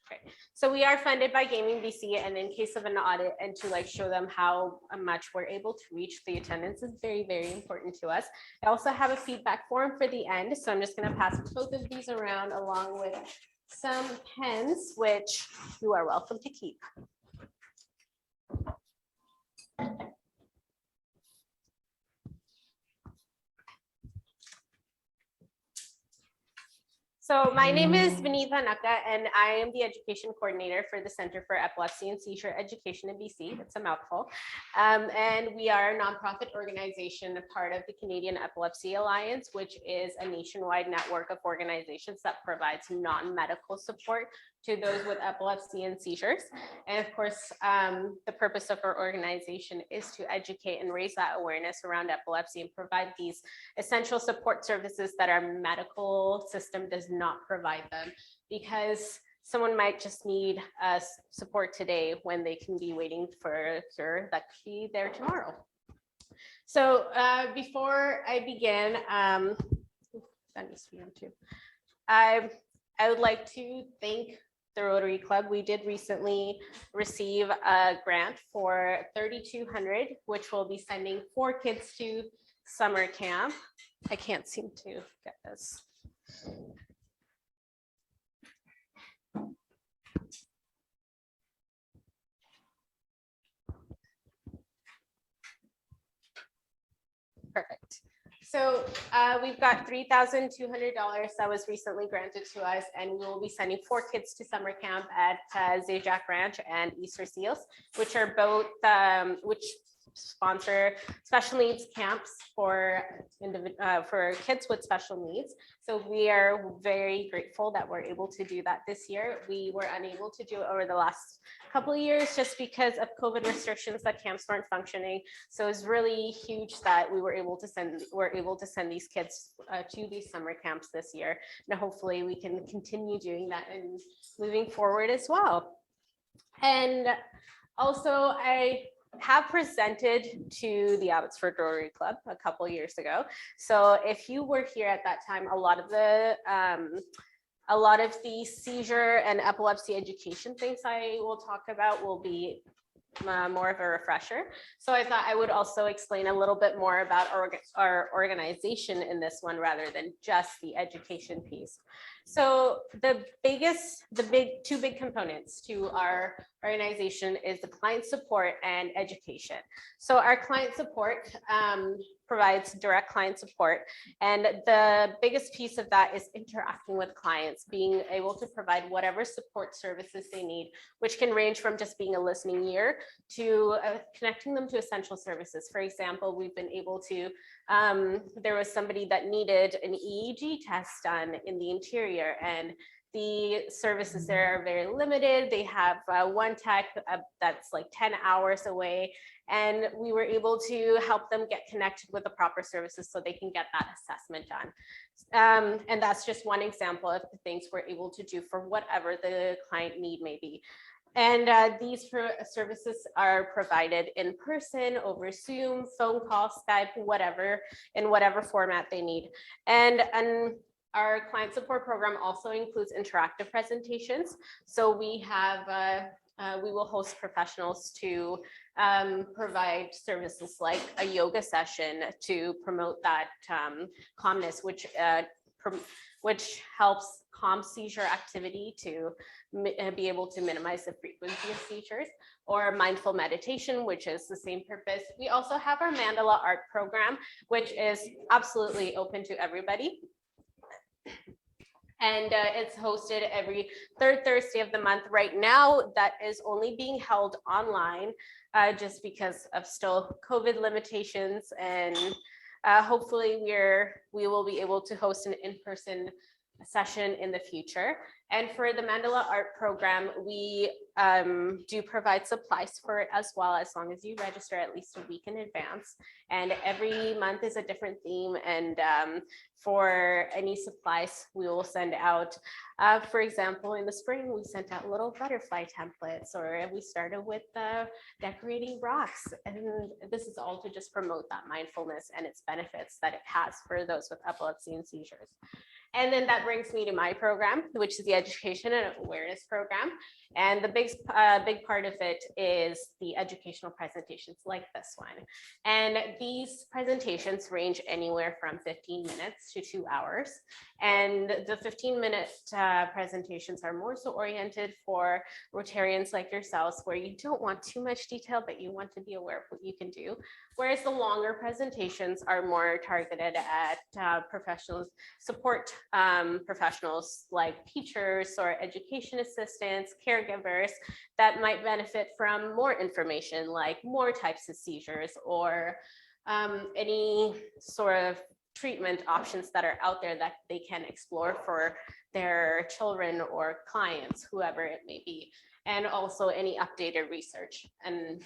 Okay. So we are funded by Gaming BC, and in case of an audit and to like show them how much we're able to reach, the attendance is very, very important to us. I also have a feedback form for the end. So I'm just going to pass both of these around along with some pens, which you are welcome to keep. So my name is Vinitha Naka, and I am the education coordinator for the Center for Epilepsy and Seizure Education in BC. It's a mouthful. And we are a nonprofit organization, a part of the Canadian Epilepsy Alliance, which is a nationwide network of organizations that provides non-medical support to those with epilepsy and seizures. And of course, the purpose of our organization is to educate and raise that awareness around epilepsy and provide these essential support services that our medical system does not provide them, because someone might just need support today when they can be waiting for a cure that could be there tomorrow. So before I begin, that needs to be on too. I would like to thank the Rotary Club. We did recently receive a grant for $3,200, which will be sending 4 kids to summer camp. I can't seem to get this. Perfect. So we've got $3,200 that was recently granted to us, and we will be sending 4 kids to summer camp at Zajac Ranch and Easter Seals, which are both, which sponsor special needs camps for kids with special needs. So we are very grateful that we're able to do that this year. We were unable to do it over the last couple of years just because of COVID restrictions, that camps weren't functioning. So it's really huge that we were able to send these kids to these summer camps this year. And hopefully we can continue doing that and moving forward as well. And also I have presented to the Abbotsford Rotary Club a couple years ago. So if you were here at that time, a lot of the seizure and epilepsy education things I will talk about will be more of a refresher. So I thought I would also explain a little bit more about our organization in this one rather than just the education piece. So the two big components to our organization is the client support and education. So our client support provides direct client support, and the biggest piece of that is interacting with clients, being able to provide whatever support services they need, which can range from just being a listening ear to connecting them to essential services. For example, we've been able to, there was somebody that needed an EEG test done in the interior, and the services there are very limited. They have one tech that's like 10 hours away, and we were able to help them get connected with the proper services so they can get that assessment done. And that's just one example of the things we're able to do for whatever the client need may be. And these services are provided in person, over Zoom, phone call, Skype, whatever, in whatever format they need. And our client support program also includes interactive presentations. So we have, we will host professionals to provide services like a yoga session to promote that calmness, which helps calm seizure activity to be able to minimize the frequency of seizures, or mindful meditation, which is the same purpose. We also have our mandala art program, which is absolutely open to everybody. And it's hosted every 3rd Thursday of the month. Right now, that is only being held online just because of still COVID limitations, and hopefully we will be able to host an in-person session in the future. And for the mandala art program, we do provide supplies for it as well, as long as you register at least a week in advance. And every month is a different theme. And for any supplies, we will send out, for example, in the spring, we sent out little butterfly templates, or we started with decorating rocks. And this is all to just promote that mindfulness and its benefits that it has for those with epilepsy and seizures. And then that brings me to my program, which is the Education and Awareness Program. And the big part of it is the educational presentations like this one. And these presentations range anywhere from 15 minutes to 2 hours. And the 15-minute presentations are more so oriented for Rotarians like yourselves, where you don't want too much detail, but you want to be aware of what you can do. Whereas the longer presentations are more targeted at professionals, support professionals like teachers or education assistants, caregivers that might benefit from more information, like more types of seizures or any sort of treatment options that are out there that they can explore for their children or clients, whoever it may be, and also any updated research and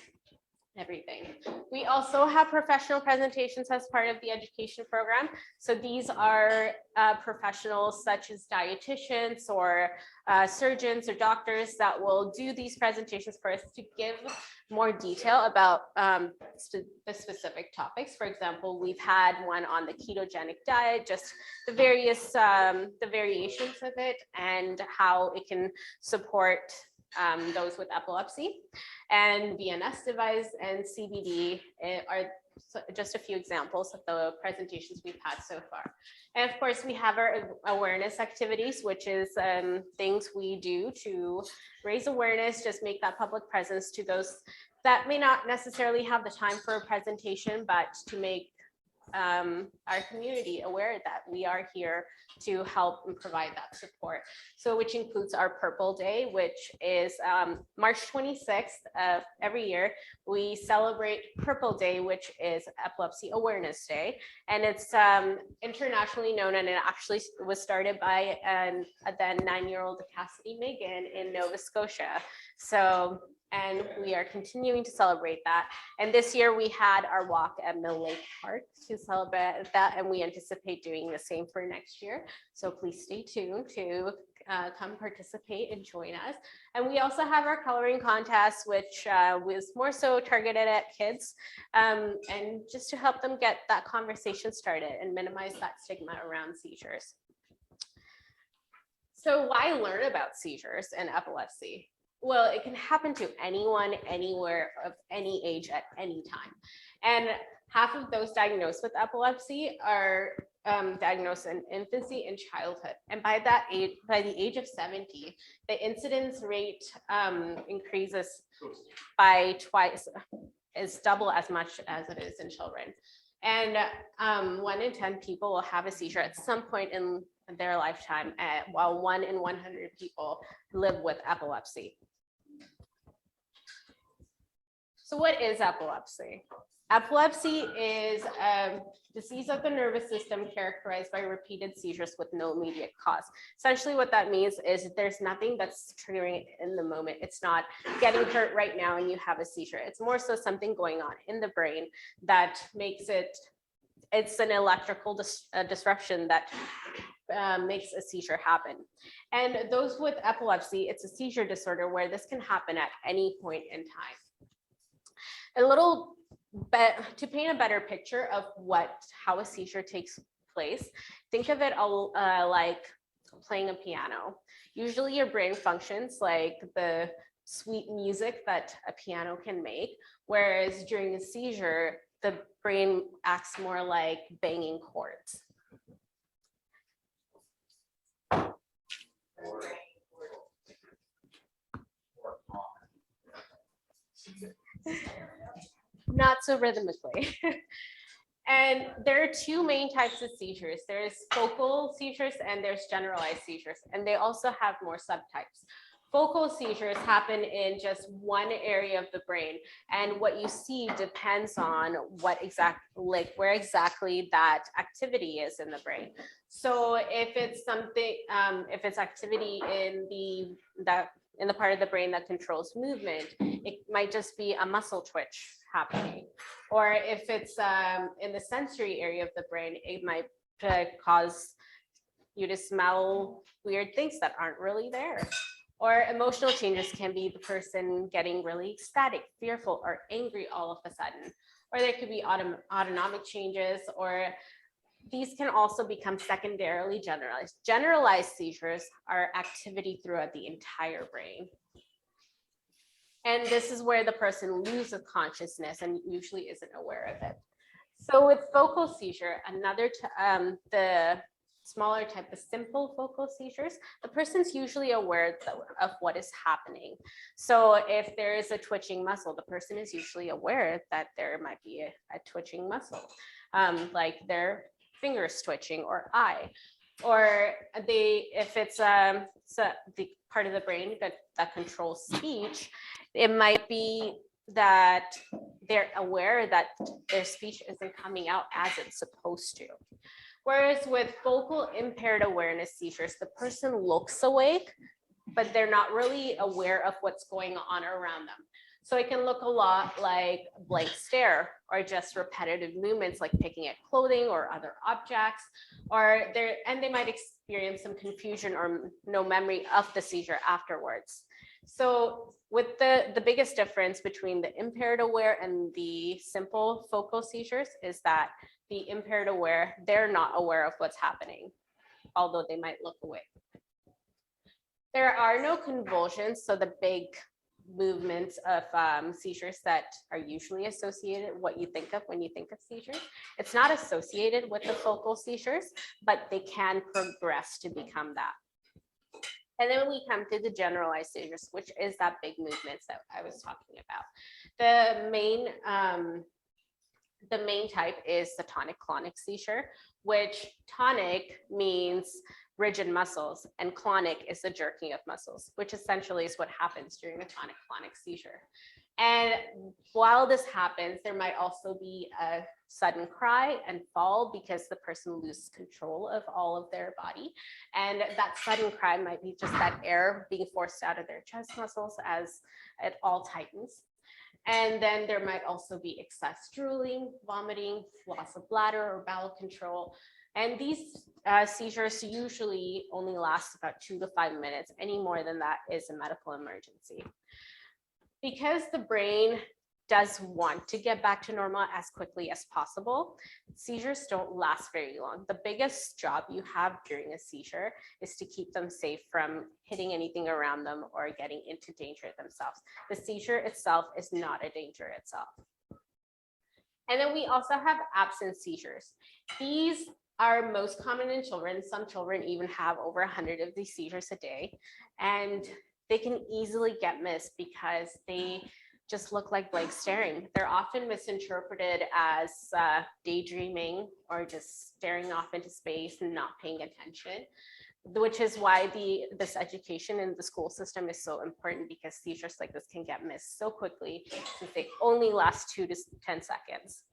everything. We also have professional presentations as part of the education program. So these are professionals such as dietitians or surgeons or doctors that will do these presentations for us to give more detail about the specific topics. For example, we've had one on the ketogenic diet, just the various the variations of it and how it can support those with epilepsy. And VNS device and CBD are just a few examples of the presentations we've had so far. And of course, we have our awareness activities, which is things we do to raise awareness, just make that public presence to those that may not necessarily have the time for a presentation, but to make our community aware that we are here to help and provide that support. So which includes our Purple Day, which is March 26th of every year. We celebrate Purple Day, which is Epilepsy Awareness Day. And it's internationally known, and it actually was started by a then 9-year-old Cassidy Megan in Nova Scotia. So and we are continuing to celebrate that. And this year we had our walk at Mill Lake Park to celebrate that, and we anticipate doing the same for next year. So please stay tuned to come participate and join us. And we also have our coloring contest, which was more so targeted at kids, and just to help them get that conversation started and minimize that stigma around seizures. So why learn about seizures and epilepsy? Well, it can happen to anyone, anywhere, of any age, at any time. And half of those diagnosed with epilepsy are diagnosed in infancy and childhood. And by that age, by the age of 70, the incidence rate increases by twice, is double as much as it is in children. And 1 in 10 people will have a seizure at some point in their lifetime, while 1 in 100 people live with epilepsy. So what is epilepsy? Epilepsy is a disease of the nervous system characterized by repeated seizures with no immediate cause. Essentially what that means is there's nothing that's triggering it in the moment. It's not getting hurt right now and you have a seizure. It's more so something going on in the brain that makes it, it's an electrical disruption that makes a seizure happen. And those with epilepsy, it's a seizure disorder where this can happen at any point in time. A little bit to paint a better picture of how a seizure takes place, think of it all like playing a piano. Usually your brain functions like the sweet music that a piano can make, whereas during a seizure, the brain acts more like banging chords. Not so rhythmically. And there are 2 main types of seizures. There's focal seizures and there's generalized seizures, and they also have more subtypes. Focal seizures happen in just one area of the brain, and what you see depends on where exactly that activity is in the brain. So if it's something, if it's activity in the part of the brain that controls movement, it might just be a muscle twitch happening. Or if it's in the sensory area of the brain, it might cause you to smell weird things that aren't really there. Or emotional changes can be the person getting really ecstatic, fearful, or angry all of a sudden. Or there could be autonomic changes or These can also become secondarily generalized. Generalized seizures are activity throughout the entire brain. And this is where the person loses consciousness and usually isn't aware of it. So with focal seizure, the smaller type of simple focal seizures, the person's usually aware of what is happening. So if there is a twitching muscle, the person is usually aware that there might be a twitching muscle, like their fingers twitching or eye, or if it's the part of the brain that controls speech, it might be that they're aware that their speech isn't coming out as it's supposed to. Whereas with focal impaired awareness seizures, the person looks awake, but they're not really aware of what's going on around them. So it can look a lot like a blank stare or just repetitive movements like picking at clothing or other objects, and they might experience some confusion or no memory of the seizure afterwards. So with the biggest difference between the impaired aware and the simple focal seizures is that the impaired aware, they're not aware of what's happening, although they might look awake. There are no convulsions, so the big movements of seizures that are usually associated, what you think of when you think of seizures. It's not associated with the focal seizures, but they can progress to become that. And then we come to the generalized seizures, which is that big movements that I was talking about. The main type is the tonic-clonic seizure, which tonic means rigid muscles and clonic is the jerking of muscles, which essentially is what happens during a tonic-clonic seizure. And while this happens, there might also be a sudden cry and fall because the person loses control of all of their body. And that sudden cry might be just that air being forced out of their chest muscles as it all tightens. And then there might also be excess drooling, vomiting, loss of bladder or bowel control. And these seizures usually only last about 2 to 5 minutes. Any more than that is a medical emergency. Because the brain does want to get back to normal as quickly as possible, seizures don't last very long. The biggest job you have during a seizure is to keep them safe from hitting anything around them or getting into danger themselves. The seizure itself is not a danger itself. And then we also have absent seizures. These are most common in children. Some children even have over 100 of these seizures a day, and they can easily get missed because they just look like blank staring. They're often misinterpreted as daydreaming or just staring off into space and not paying attention, which is why this education in the school system is so important, because seizures like this can get missed so quickly since they only last 2 to 10 seconds.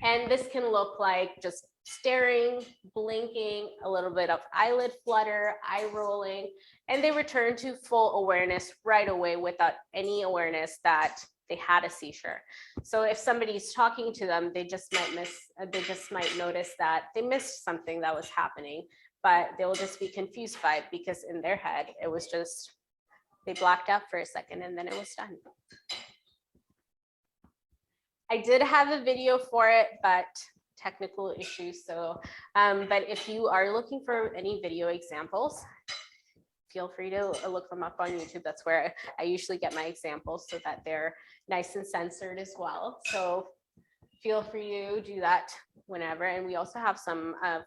And this can look like just staring, blinking, a little bit of eyelid flutter, eye rolling, and they return to full awareness right away without any awareness that they had a seizure. So if somebody's talking to them, they just might notice that they missed something that was happening, but they'll just be confused by it because in their head, it was just, they blacked out for a second and then it was done. I did have a video for it, but technical issues. So, but if you are looking for any video examples, feel free to look them up on YouTube. That's where I usually get my examples so that they're nice and censored as well. So feel free to do that whenever. And we also have some of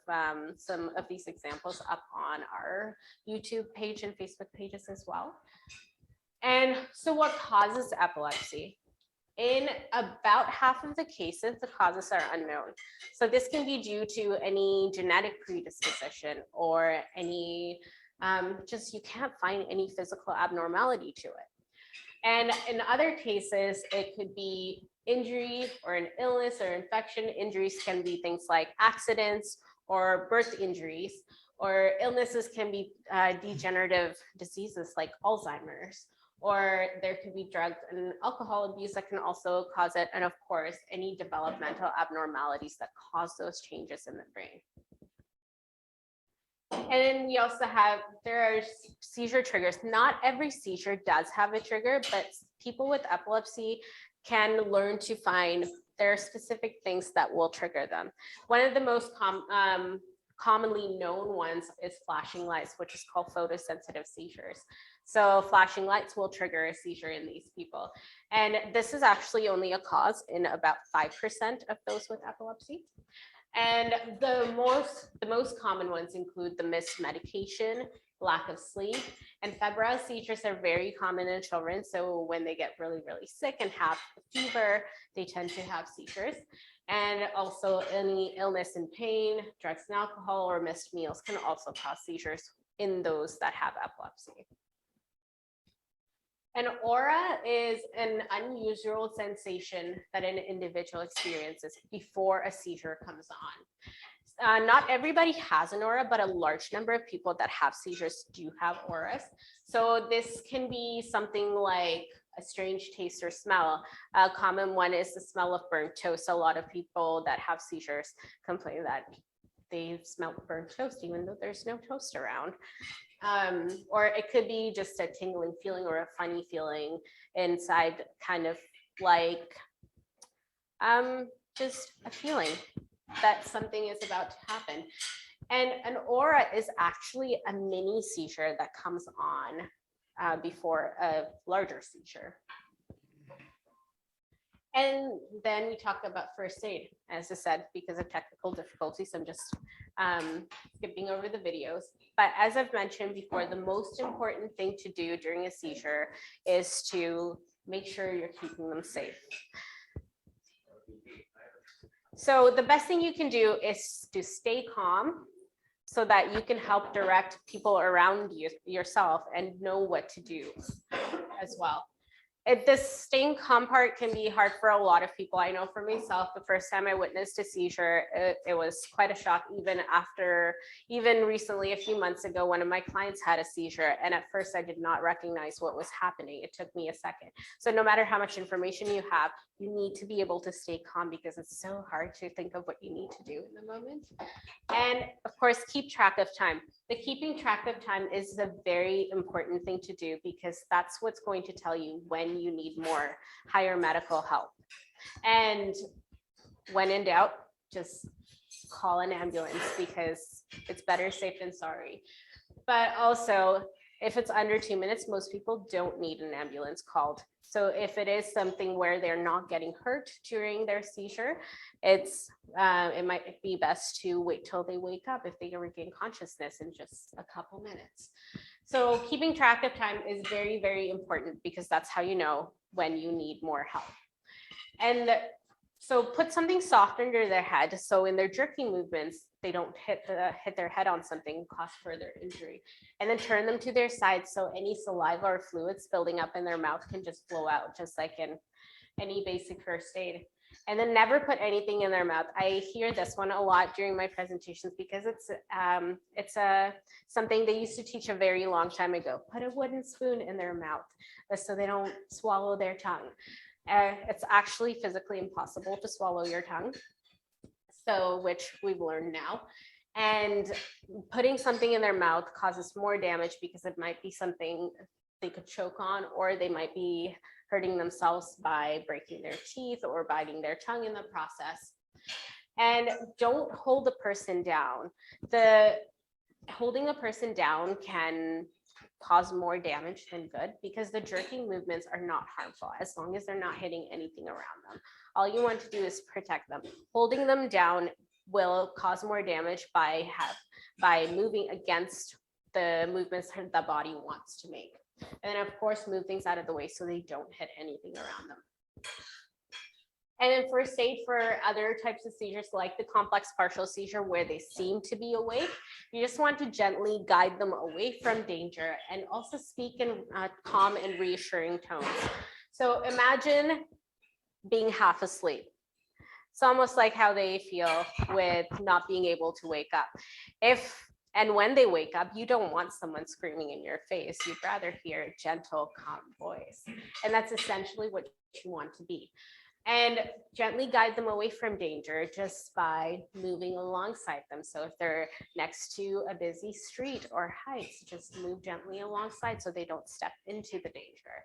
these examples up on our YouTube page and Facebook pages as well. And so what causes epilepsy? In about half of the cases, the causes are unknown. So this can be due to any genetic predisposition or any, just you can't find any physical abnormality to it. And in other cases, it could be injury or an illness or infection. Injuries can be things like accidents or birth injuries, or illnesses can be degenerative diseases like Alzheimer's. Or there could be drug and alcohol abuse that can also cause it. And of course, any developmental abnormalities that cause those changes in the brain. And then we also have, there are seizure triggers. Not every seizure does have a trigger, but people with epilepsy can learn to find there are specific things that will trigger them. One of the most commonly known ones is flashing lights, which is called photosensitive seizures. So flashing lights will trigger a seizure in these people. And this is actually only a cause in about 5% of those with epilepsy. And the most common ones include the missed medication, lack of sleep, and febrile seizures are very common in children. So when they get really, really sick and have a fever, they tend to have seizures. And also any illness and pain, drugs and alcohol, or missed meals can also cause seizures in those that have epilepsy. An aura is an unusual sensation that an individual experiences before a seizure comes on. Not everybody has an aura, but a large number of people that have seizures do have auras. So this can be something like a strange taste or smell. A common one is the smell of burnt toast. A lot of people that have seizures complain that they smell burnt toast, even though there's no toast around. Or it could be just a tingling feeling or a funny feeling inside, kind of like just a feeling that something is about to happen. And an aura is actually a mini seizure that comes on before a larger seizure. And then we talk about first aid, as I said, because of technical difficulties, I'm just skipping over the videos. But as I've mentioned before, the most important thing to do during a seizure is to make sure you're keeping them safe. So the best thing you can do is to stay calm so that you can help direct people around you, yourself, and know what to do as well. This staying calm part can be hard for a lot of people. I know for myself, the first time I witnessed a seizure, it was quite a shock. Even recently, a few months ago, one of my clients had a seizure, and at first I did not recognize what was happening. It took me a second. So no matter how much information you have, you need to be able to stay calm because it's so hard to think of what you need to do in the moment. And of course, keep track of time. The keeping track of time is a very important thing to do because that's what's going to tell you when you need more higher medical help. And when in doubt, just call an ambulance because it's better safe than sorry. But also, if it's under 2 minutes, most people don't need an ambulance called. So if it is something where they're not getting hurt during their seizure, it might be best to wait till they wake up if they regain consciousness in just a couple minutes. So keeping track of time is very, very important because that's how you know when you need more help. And so put something soft under their head so in their jerking movements, they don't hit their head on something and cause further injury. And then turn them to their side so any saliva or fluids building up in their mouth can just flow out, just like in any basic first aid. And then never put anything in their mouth. I hear this one a lot during my presentations because it's something they used to teach a very long time ago. Put a wooden spoon in their mouth so they don't swallow their tongue. It's actually physically impossible to swallow your tongue, so which we've learned now. And putting something in their mouth causes more damage because it might be something they could choke on, or they might be hurting themselves by breaking their teeth or biting their tongue in the process. And don't hold the person down. Holding a person down can cause more damage than good because the jerking movements are not harmful as long as they're not hitting anything around them. All you want to do is protect them. Holding them down will cause more damage by moving against the movements the body wants to make. And then of course, move things out of the way so they don't hit anything around them. And then first aid for other types of seizures, like the complex partial seizure where they seem to be awake, you just want to gently guide them away from danger and also speak in calm and reassuring tones. So imagine being half asleep. It's almost like how they feel with not being able to wake up. And when they wake up, you don't want someone screaming in your face. You'd rather hear a gentle, calm voice. And that's essentially what you want to be. and gently guide them away from danger just by moving alongside them. So if they're next to a busy street or heights, just move gently alongside so they don't step into the danger.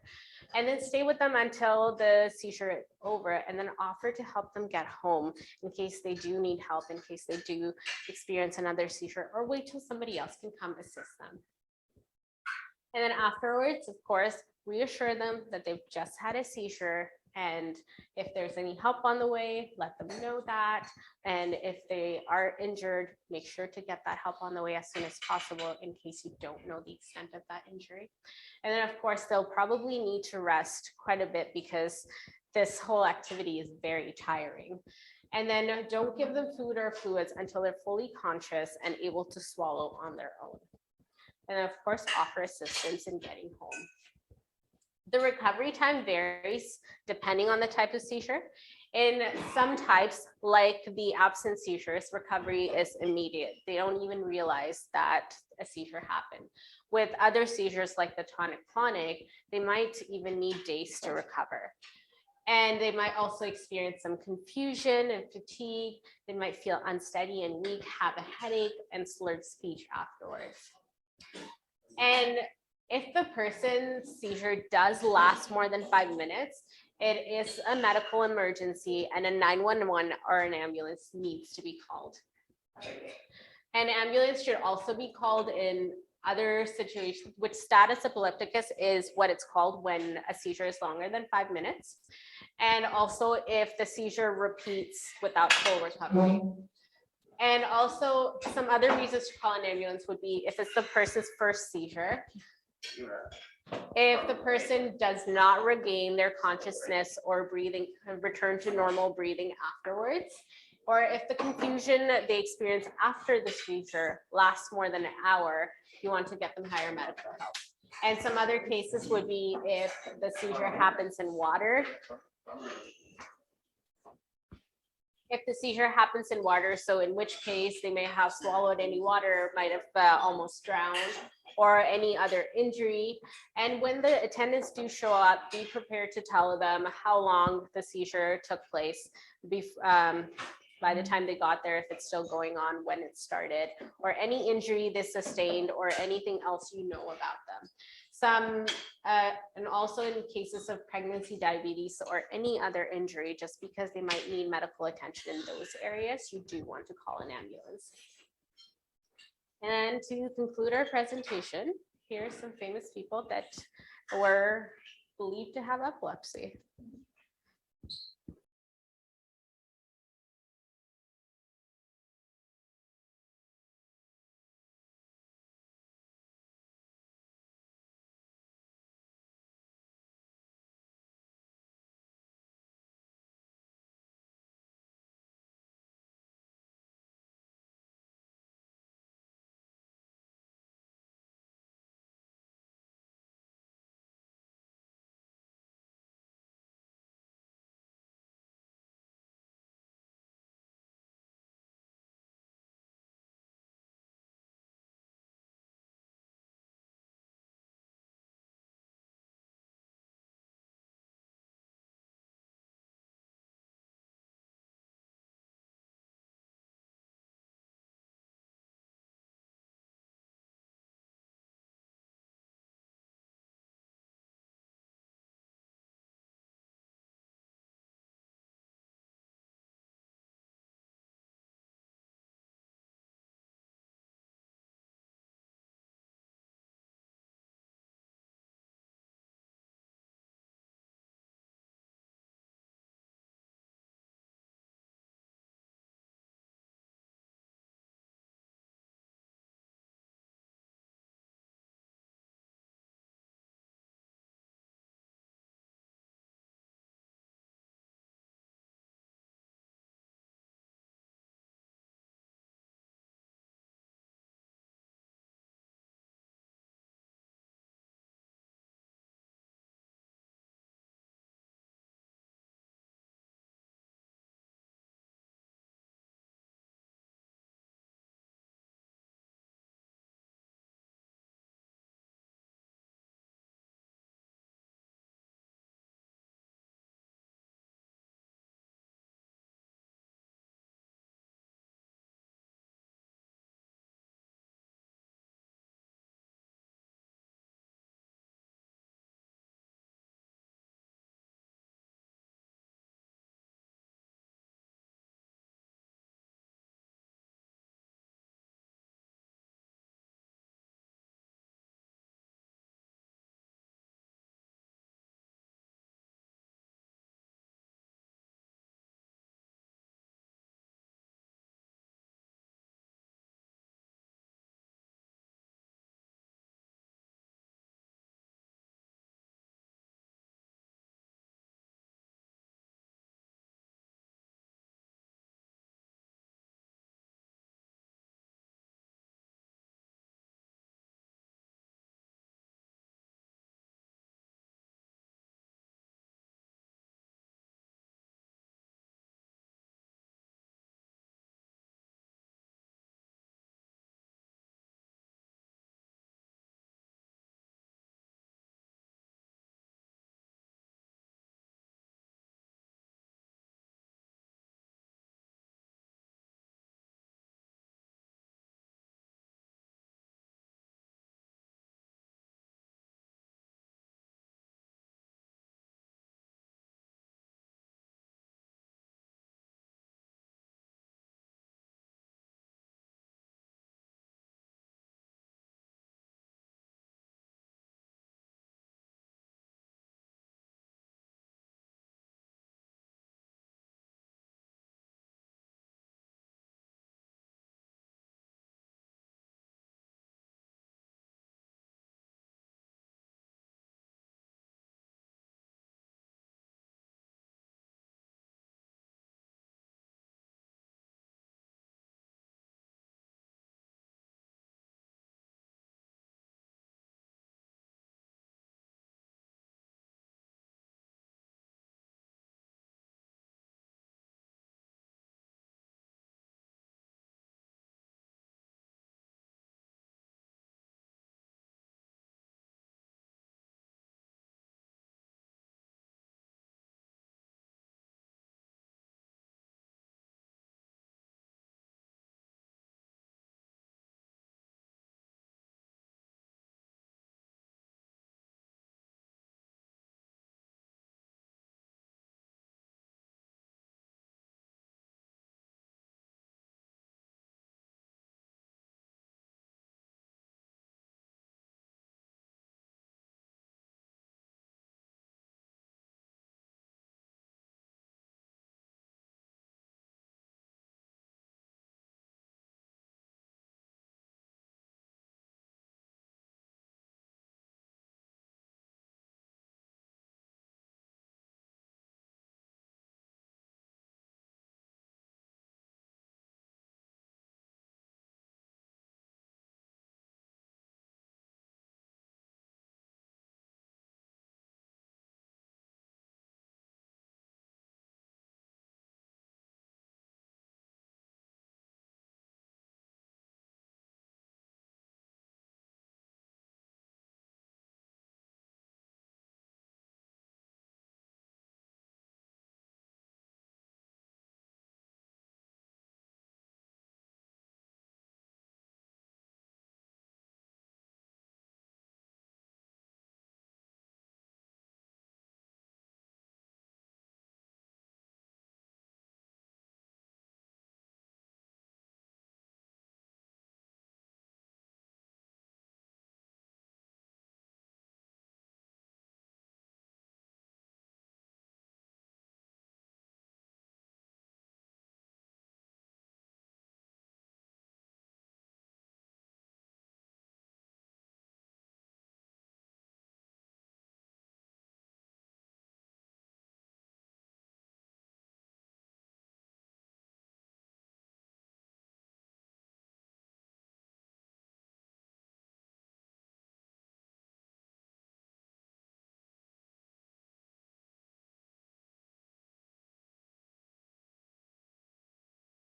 And then stay with them until the seizure is over, and then offer to help them get home in case they do need help, in case they do experience another seizure, or wait till somebody else can come assist them. And then afterwards, of course, reassure them that they've just had a seizure, and if there's any help on the way, let them know that. And if they are injured, make sure to get that help on the way as soon as possible in case you don't know the extent of that injury. And then of course, they'll probably need to rest quite a bit because this whole activity is very tiring. And then don't give them food or fluids until they're fully conscious and able to swallow on their own. And of course, offer assistance in getting home. The recovery time varies depending on the type of seizure. In some types, like the absent seizures, recovery is immediate. They don't even realize that a seizure happened. With other seizures like the tonic-clonic, they might even need days to recover. And they might also experience some confusion and fatigue. They might feel unsteady and weak, have a headache, and slurred speech afterwards. And if the person's seizure does last more than 5 minutes, it is a medical emergency and a 911 or an ambulance needs to be called. An ambulance should also be called in other situations, which status epilepticus is what it's called when a seizure is longer than 5 minutes. And also if the seizure repeats without full recovery. And also some other reasons to call an ambulance would be if it's the person's first seizure, if the person does not regain their consciousness or breathing, return to normal breathing afterwards, or if the confusion they experience after the seizure lasts more than an hour, you want to get them higher medical help. And some other cases would be if the seizure happens in water. If the seizure happens in water, so in which case they may have swallowed any water, might have almost drowned, or any other injury. And when the attendants do show up, be prepared to tell them how long the seizure took place by the time they got there, if it's still going on, when it started, or any injury they sustained, or anything else you know about them. And also in cases of pregnancy, diabetes, or any other injury, just because they might need medical attention in those areas, you do want to call an ambulance. And to conclude our presentation, here are some famous people that were believed to have epilepsy.